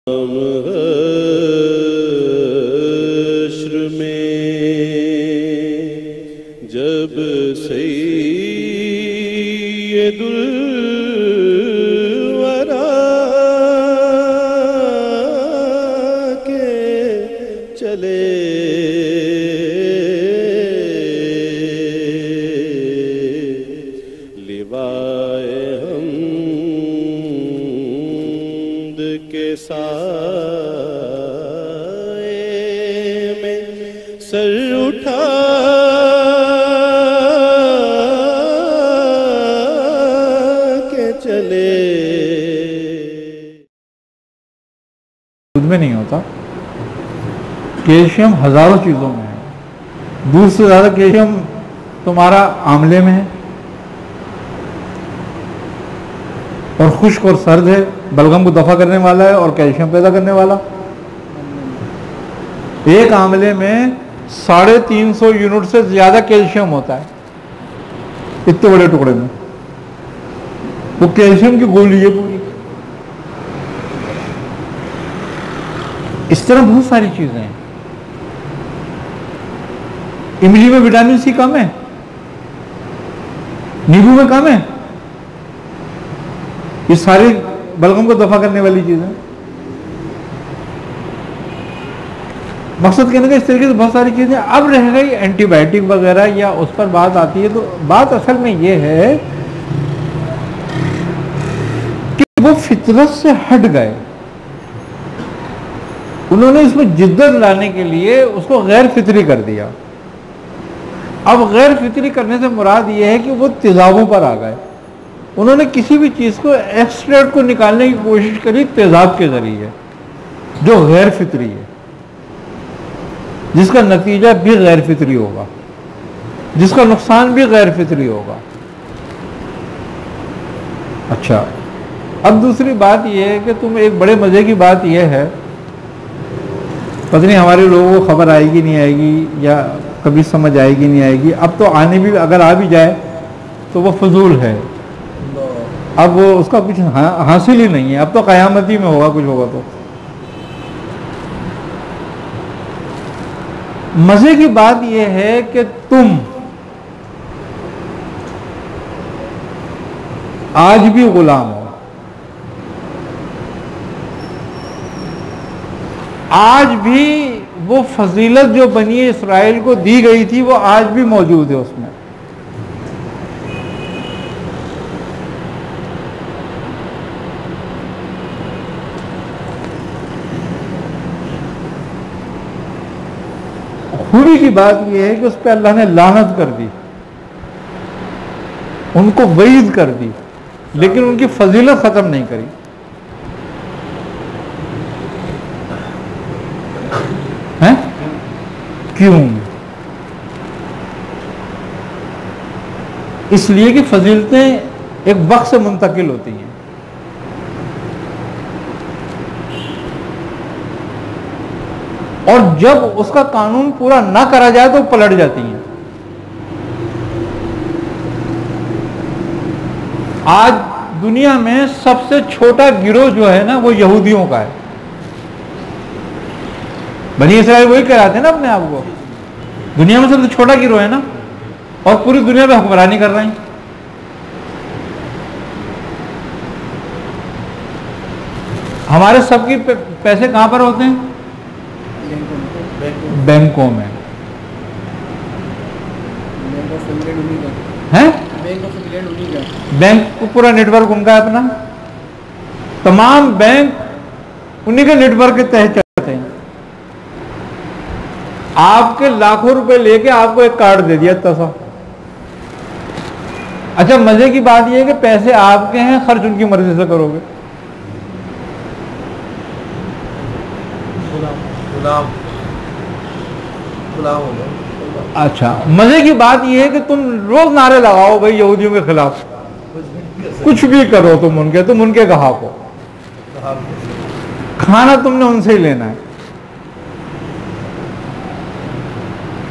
हश्र में जब सैयदुल वरा के चले लिवाए हमद के साए में सर उठा के चले। दूध में नहीं होता, कैल्शियम हजारों चीजों में है। दूध से ज्यादा कैल्शियम तुम्हारा आंवले में है, और खुश्क और सर्द है, बलगम को दफा करने वाला है और कैल्शियम पैदा करने वाला। एक आंवले में 350 यूनिट से ज्यादा कैल्शियम होता है, इतने बड़े टुकड़े में। वो कैल्शियम की गोली है पूरी। इस तरह बहुत सारी चीजें हैं। इमली में विटामिन सी कम है, नींबू में कम है। ये सारी बलगम को दफा करने वाली चीजें। मकसद कहने का इस तरीके से बहुत सारी चीजें। अब रह गई एंटीबायोटिक वगैरह या उस पर बात आती है, तो बात असल में ये है कि वो फितरत से हट गए। उन्होंने इसमें जिद्दत लाने के लिए उसको गैर फितरी कर दिया। अब गैर फितरी करने से मुराद ये है कि वो तेजाबों पर आ गए। उन्होंने किसी भी चीज को एक्सट्रैक्ट को निकालने की कोशिश करी तेजाब के जरिए, जो गैर फितरी है, जिसका नतीजा भी गैर फितरी होगा, जिसका नुकसान भी गैर फितरी होगा। अच्छा, अब दूसरी बात यह है कि तुम एक बड़े मजे की बात यह है, पता नहीं हमारे लोगों को खबर आएगी नहीं आएगी, या कभी समझ आएगी नहीं आएगी। अब तो आने भी, अगर आ भी जाए तो वो फजूल है। अब वो उसका कुछ हासिल ही नहीं है। अब तो कयामती में होगा, कुछ होगा तो। मजे की बात यह है कि तुम आज भी गुलाम हो। आज भी वो फजीलत जो बनी इस्राइल को दी गई थी, वो आज भी मौजूद है उसमें। खूबी की बात यह है कि उस पर अल्लाह ने लानत कर दी, उनको वईद कर दी, लेकिन उनकी फजीलत खत्म नहीं करी। हैं? क्यों? इसलिए कि फजीलतें एक वक्त से मुंतकिल होती हैं। और जब उसका कानून पूरा ना करा जाए तो पलट जाती हैं। आज दुनिया में सबसे छोटा गिरोह जो है ना, वो यहूदियों का है। बनी इस्राइल वही कहलाते हैं ना अपने आप को। दुनिया में सबसे छोटा गिरोह है ना, और पूरी दुनिया में हुक्मरानी कर रहे हैं। हमारे सबके पैसे कहां पर होते हैं? बैंकों में। हैं? बैंक को पूरा नेटवर्क उनका है अपना। तमाम बैंक उन्हीं के नेटवर्क के तहत चलते हैं। आपके लाखों रुपए लेके आपको एक कार्ड दे दिया तसा। अच्छा, मजे की बात यह है कि पैसे आपके हैं, खर्च उनकी मर्जी से करोगे। अच्छा, मजे की बात यह है कि तुम रोज नारे लगाओ भाई यहूदियों के खिलाफ, कुछ भी करो तुम उनके कहा को, खाना तुमने उनसे ही लेना है।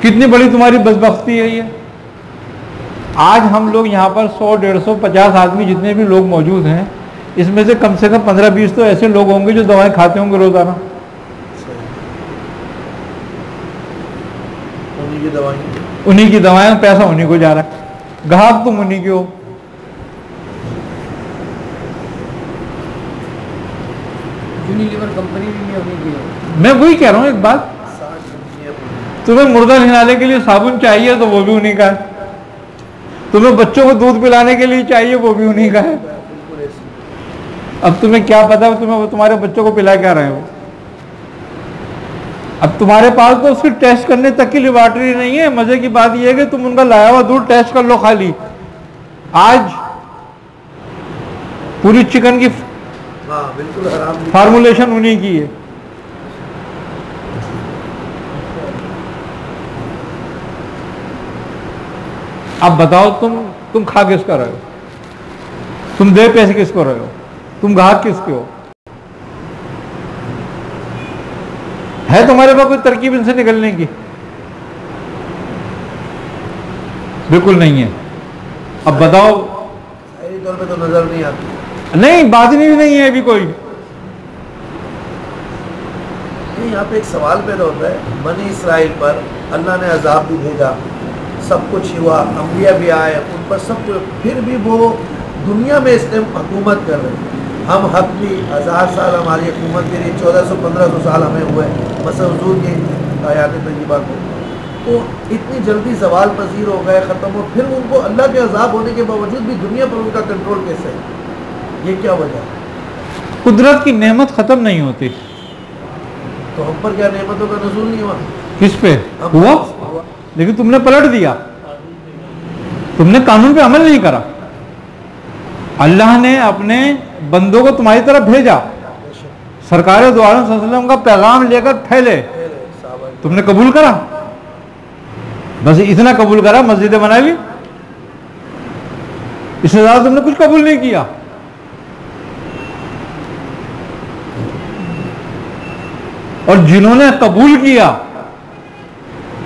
कितनी बड़ी तुम्हारी बदबख्ती है ये। आज हम लोग यहाँ पर 100, 150, 50 आदमी जितने भी लोग मौजूद हैं, इसमें से कम 15-20 तो ऐसे लोग होंगे जो दवाएं खाते होंगे रोजाना, उन्हीं की दवाएं, पैसा उन्हीं को जा रहा है, ग्राहक तुम उन्हीं के हो। यूनिलीवर कंपनी भी उन्हीं की है। मैं वही कह रहा हूँ, एक बात, तुम्हें मुर्दा हिलाने के लिए साबुन चाहिए तो वो भी उन्हीं का है, तुम्हें बच्चों को दूध पिलाने के लिए चाहिए वो भी उन्हीं का है। अब तुम्हें क्या पता तुम्हें तुम्हारे बच्चों को पिला क्या रहे हो। अब तुम्हारे पास तो उसकी टेस्ट करने तक की लेबोरेटरी नहीं है। मजे की बात यह है कि तुम उनका लाया हुआ दूध टेस्ट कर लो खाली। आज पूरी चिकन की बिल्कुल फार्मूलेशन उन्हीं की है। अब बताओ तुम खा किसका रहे हो, तुम दे पैसे किसको रहे हो, तुम ग्राहक किसके हो? है तुम्हारे पास कोई तरकीब इनसे निकलने की? बिल्कुल नहीं है। अब बताओ, सही तौर पे तो नजर नहीं आती। नहीं, बात नहीं है अभी कोई। यहाँ पे एक सवाल पैदा होता है, बनी इसराइल पर अल्लाह ने अजाब भी भेजा, सब कुछ हुआ, अंबिया भी आए, उन पर सब कुछ, फिर भी वो दुनिया में इस टाइम हुकूमत कर रहे हैं। हम हक भी 1000 साल हमारी हुकूमत के लिए, 1400-1500 साल हमें हुए मसला हुजूर की आयात तय्यबा को, तो इतनी जल्दी सवाल पजीर हो गए, ख़त्म हो, फिर उनको अल्लाह के अजाब होने के बावजूद भी दुनिया पर उनका कंट्रोल कैसे है? ये क्या वजह है? कुदरत की नेमत ख़त्म नहीं होती। तो हम पर क्या नेमतों का नज़ूल नहीं हुआ? किस पे हुआ? लेकिन तुमने पलट दिया, तुमने कानून पे अमल नहीं करा। अल्लाह ने अपने बंदों को तुम्हारी तरफ भेजा, सरकार दो आलम सल्लल्लाहु अलैहि वसल्लम का पैगाम लेकर फैले, तुमने कबूल करा, बस इतना कबूल करा, मस्जिदें बना ली, इससे ज्यादा तुमने कुछ कबूल नहीं किया। और जिन्होंने कबूल किया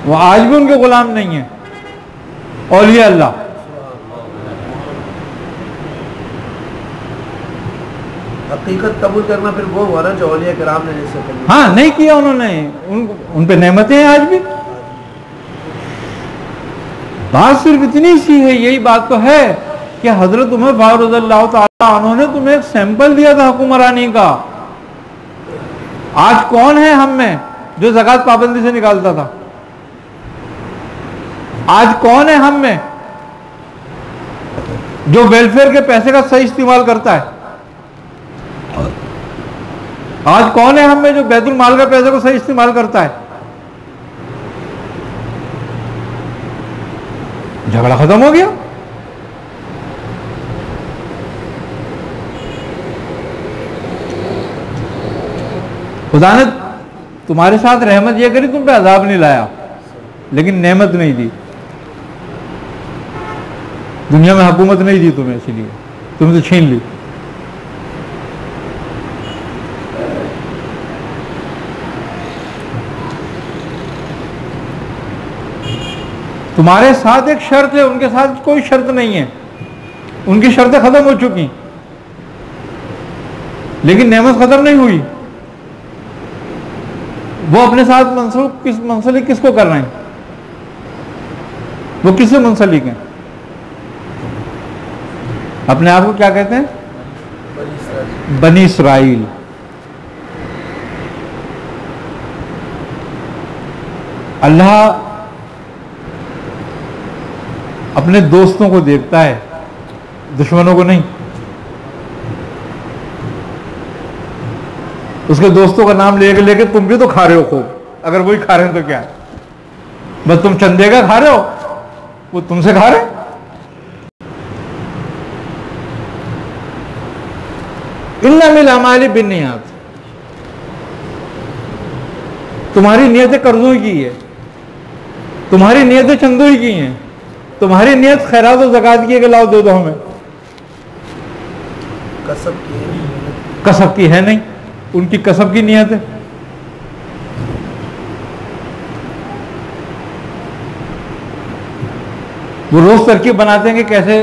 वो आज भी उनके गुलाम नहीं है, औलिया अल्लाह। हकीकत कबूल करना फिर वो हुआ ना जो औलिया किराम ने जैसे कबूल। हाँ, नहीं किया उन्होंने, उन पे नेमतें हैं आज भी। बात सिर्फ इतनी सी है, यही बात तो है कि हजरत उमर फारूक रज़ियल्लाहु ताला अन्हु ने तुम्हें एक सैंपल दिया था हुक्मरानी का। आज कौन है हम में जो ज़कात पाबंदी से निकालता था? आज कौन है हम में जो वेलफेयर के पैसे का सही इस्तेमाल करता है? आज कौन है हम में जो बैतुल माल का पैसे को सही इस्तेमाल करता है? झगड़ा खत्म हो गया। खुदा ने तुम्हारे साथ रहमत यह करी, तुम पे अजाब नहीं लाया, लेकिन नेमत नहीं दी। दुनिया में हुकूमत नहीं दी तुम्हें, इसीलिए तुमसे छीन ली। तुम्हारे साथ एक शर्त है, उनके साथ कोई शर्त नहीं है, उनकी शर्तें खत्म हो चुकी, लेकिन नेमत खत्म नहीं हुई। वो अपने साथ मुंसलिक किसको कर रहे हैं? वो किससे मुंसलिक हैं? अपने आप को क्या कहते हैं? बनी इसराइल। अल्लाह अपने दोस्तों को देखता है, दुश्मनों को नहीं। उसके दोस्तों का नाम लेके लेके तुम भी तो खा रहे हो खूब, अगर वही खा रहे हैं तो क्या है? बस तुम चंदे का खा रहे हो, वो तुमसे खा रहे। इन्नमिल अमाली बिन्नियात, तुम्हारी नियतें कर्जों की है, तुम्हारी नियतें चंदों की हैं, तुम्हारी नियत खैरात और ज़कात की है कि लाओ दे दो हमें। कसब की है नहीं, उनकी कसब की नियत है। वो रोज तरकीब बनाते हैं कि कैसे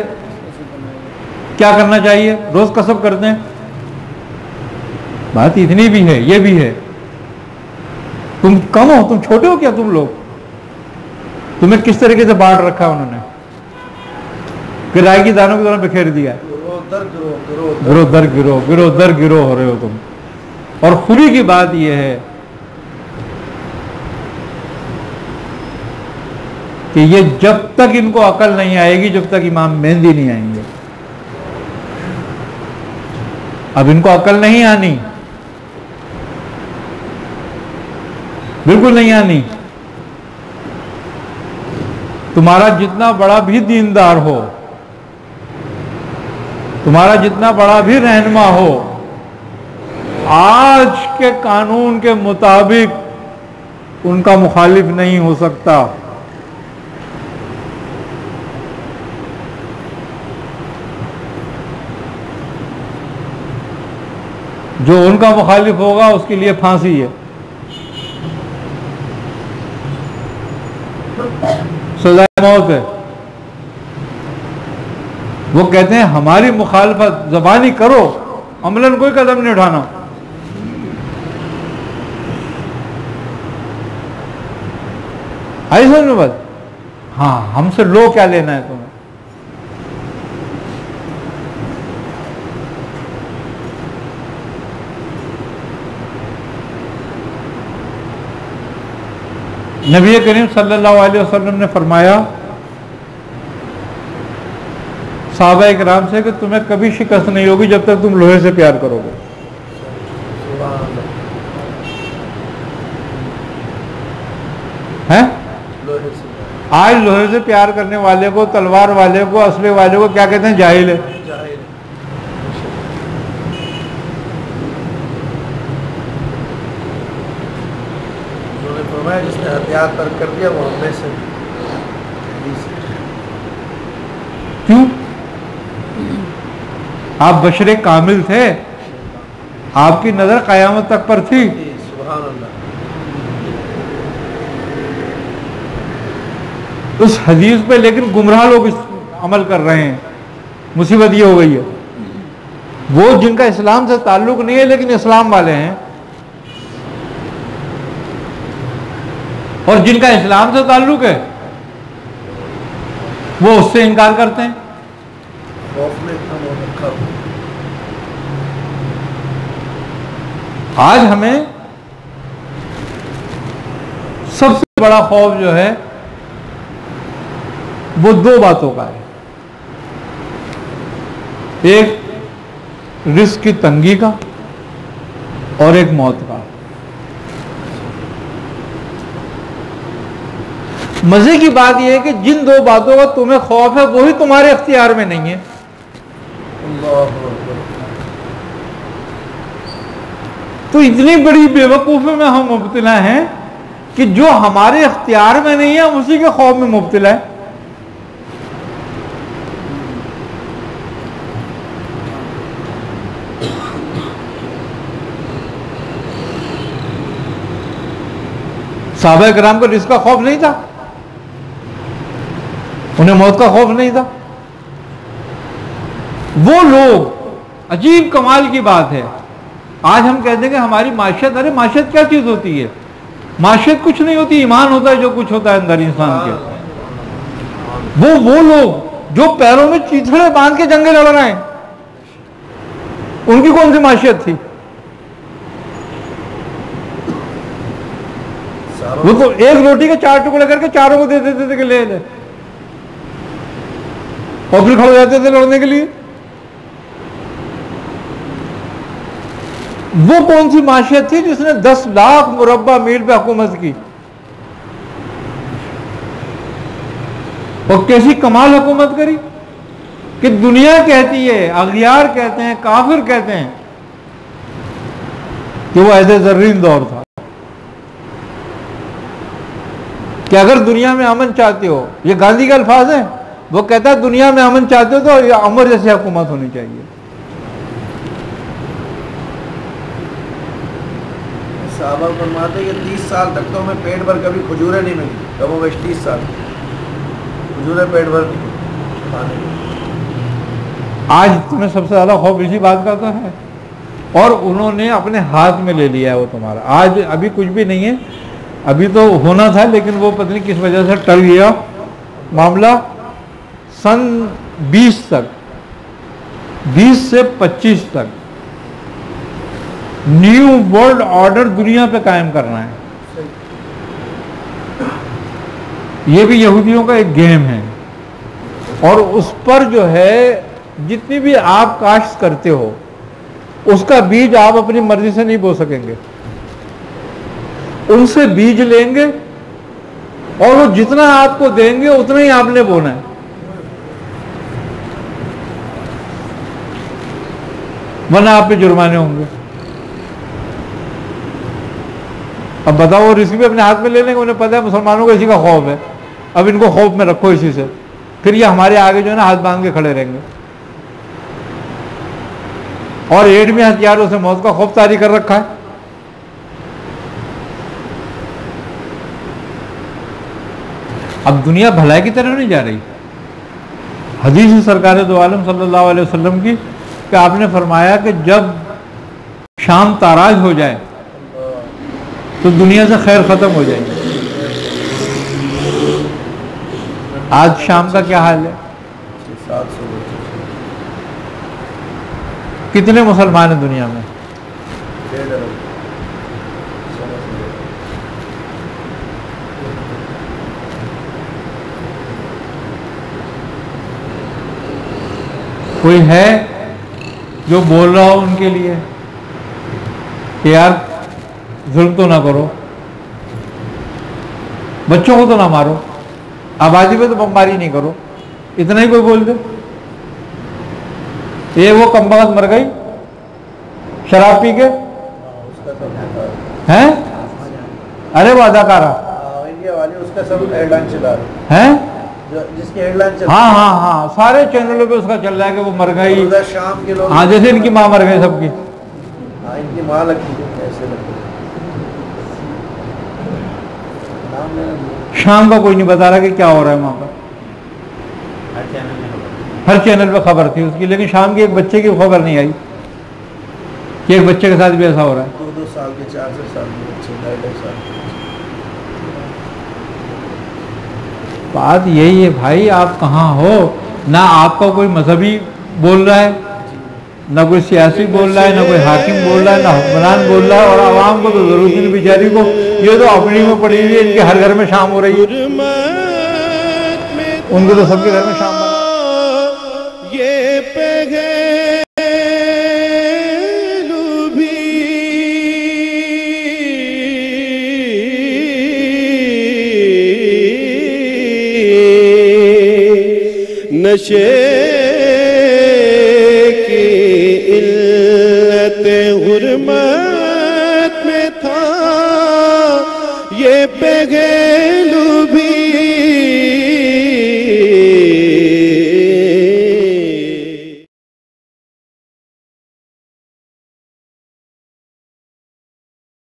क्या करना चाहिए, रोज कसब करते हैं। बात इतनी भी है, ये भी है। तुम कम हो, तुम छोटे हो क्या? तुम लोग, तुम्हें किस तरीके से बांट रखा है उन्होंने कि राय की दानों की तरह बिखेर दिया है। गिरो दर गिरो, गिरो दर गिरो हो रहे हो तुम। और खुली की बात यह है कि ये जब तक इनको अकल नहीं आएगी, जब तक इमाम मेहंदी नहीं आएंगे। अब इनको अकल नहीं आनी, बिल्कुल नहीं आनी। तुम्हारा जितना बड़ा भी दीनदार हो, तुम्हारा जितना बड़ा भी रहनुमा हो, आज के कानून के मुताबिक उनका मुखालिफ नहीं हो सकता। जो उनका मुखालिफ होगा उसके लिए फांसी है, सजा मौत है। वो कहते हैं हमारी मुखालफत ज़बानी करो, अमलन कोई कदम नहीं उठाना। आई समझ में बात? हाँ, हमसे लो क्या लेना है तुम्हें? नबी करीम सल्लल्लाहु अलैहि वसल्लम ने फरमाया सहाबा इकराम से कि तुम्हें कभी शिकस्त नहीं होगी जब तक तुम लोहे से प्यार करोगे। हैं? आज लोहे से प्यार करने वाले को, तलवार वाले को, असले वाले को क्या कहते हैं? जाहिल है। जिसने हथियार तर्क कर दिया वो हमें से। क्यों? आप बशरे कामिल थे, आपकी नजर कयामत तक पर थी। सुभान अल्लाह। उस हदीस पे लेकिन गुमराह लोग अमल कर रहे हैं। मुसीबत ये हो गई है, वो जिनका इस्लाम से ताल्लुक नहीं है लेकिन इस्लाम वाले हैं, और जिनका इस्लाम से ताल्लुक है वो उससे इनकार करते हैं। आज हमें सबसे बड़ा खौफ जो है वो दो बातों का है। एक रिस्क की तंगी का और एक मौत का। मजे की बात यह है कि जिन दो बातों का तुम्हें खौफ है वही तुम्हारे इख्तियार में नहीं है। तो इतनी बड़ी बेवकूफी में हम मुब्तला हैं कि जो हमारे इख्तियार में नहीं है उसी के खौफ में मुब्तला है। सहाबा किराम को रिस्क का खौफ नहीं था, उन्हें मौत का खौफ नहीं था। वो लोग, अजीब कमाल की बात है, आज हम कहते हैं कि हमारी माशियत, अरे माशियत क्या चीज होती है? माशियत कुछ नहीं होती, ईमान होता है जो कुछ होता है अंदर इंसान के। वो लोग जो पैरों में चीथड़े बांध के जंगे लड़ रहे हैं, उनकी कौन सी माशियत थी? वो तो एक रोटी के 4 टुकड़े करके चारों को दे देते थे कि ले ले, और फिर खड़े जाते थे लड़ने के लिए। वो कौन सी माशियत थी जिसने 10 लाख मुरब्बा मील पे हुकूमत की? और कैसी कमाल हुकूमत करी कि दुनिया कहती है, अगियार कहते हैं, काफिर कहते हैं कि वो ऐसे जर्रीन दौर था कि अगर दुनिया में अमन चाहते हो, ये गांधी का अल्फाज है, वो कहता है दुनिया में अमन चाहते हो तो ये अमर जैसी हुकूमत होनी चाहिए। साहबा फरमाते कि 30 साल तक तो हमें पेट भर कभी खजूरें नहीं मिली, कब वो 30 साल खजूरें पेट भर खाने। आज तुम्हें सबसे ज्यादा खौफ इसी बात का तो है और उन्होंने अपने हाथ में ले लिया है वो तुम्हारा। आज अभी कुछ भी नहीं है, अभी तो होना था, लेकिन वो पता नहीं किस वजह से टल गया मामला। सन 20 तक, 20 से 25 तक न्यू वर्ल्ड ऑर्डर दुनिया पे कायम करना है। ये भी यहूदियों का एक गेम है, और उस पर जो है जितनी भी आप काश्त करते हो उसका बीज आप अपनी मर्जी से नहीं बो सकेंगे। उनसे बीज लेंगे और वो जितना आपको देंगे उतना ही आपने बोना है। वरना आप पे जुर्माने होंगे। अब बताओ, वो रिस्क भी अपने हाथ में ले लेंगे, उन्हें पता है मुसलमानों को इसी का खौफ है, अब इनको खौफ में रखो इसी से, फिर ये हमारे आगे जो है ना हाथ बांध के खड़े रहेंगे। और एड में हथियारों से मौत का खौफ तारी कर रखा है। अब दुनिया भलाई की तरफ नहीं जा रही। हदीस है सरकार दो आलम सल्लल्लाहु अलैहि वसल्लम की कि आपने फरमाया कि जब शाम ताराज हो जाए तो दुनिया से खैर खत्म हो जाएगी। आज शाम का क्या हाल है? कितने मुसलमान हैं दुनिया में? कोई है जो बोल रहा हो उनके लिए कि यार जुल्म तो ना करो, बच्चों को तो ना मारो, आबादी में तो बमबारी नहीं करो, इतना ही कोई बोल दे? ये वो कमबख्त मर गई शराब पी के हैं? अरे वो अदाकारा इंडिया वाली, उसका सब हेडलाइन चला रहा है, जिसकी हेडलाइन चल, हाँ हाँ हाँ, सारे चैनलों पे उसका चल रहा है कि वो मर गई। शाम के लोग, हाँ, जैसे इनकी माँ मर गई सबकी। हाँ, इनकी माँ लगती है ऐसे लगती है। शाम का कोई नहीं बता रहा कि क्या हो रहा है वहां पर। हर चैनल पे खबर थी उसकी, लेकिन शाम की एक बच्चे की खबर नहीं आई कि एक बच्चे के साथ भी ऐसा हो रहा है। 2-2 साल के, 4-4 साल के बच्चे, 2.5 साल के। बात यही है भाई, आप कहाँ हो? ना आपका कोई मजहबी बोल रहा है, ना कोई सियासी बोल रहा है, ना कोई हाकिम बोल रहा है, ना हुक्मरान बोल रहा है, और आवाम को तो जरूरत नहीं बेचारी को, ये तो अपनी में पड़ी हुई है, इनके हर घर में शाम हो रही है, उनके तो सबके घर में शाम बना। ये पहलू भी नशे की इल्लत हुर्मत में था, ये पहलू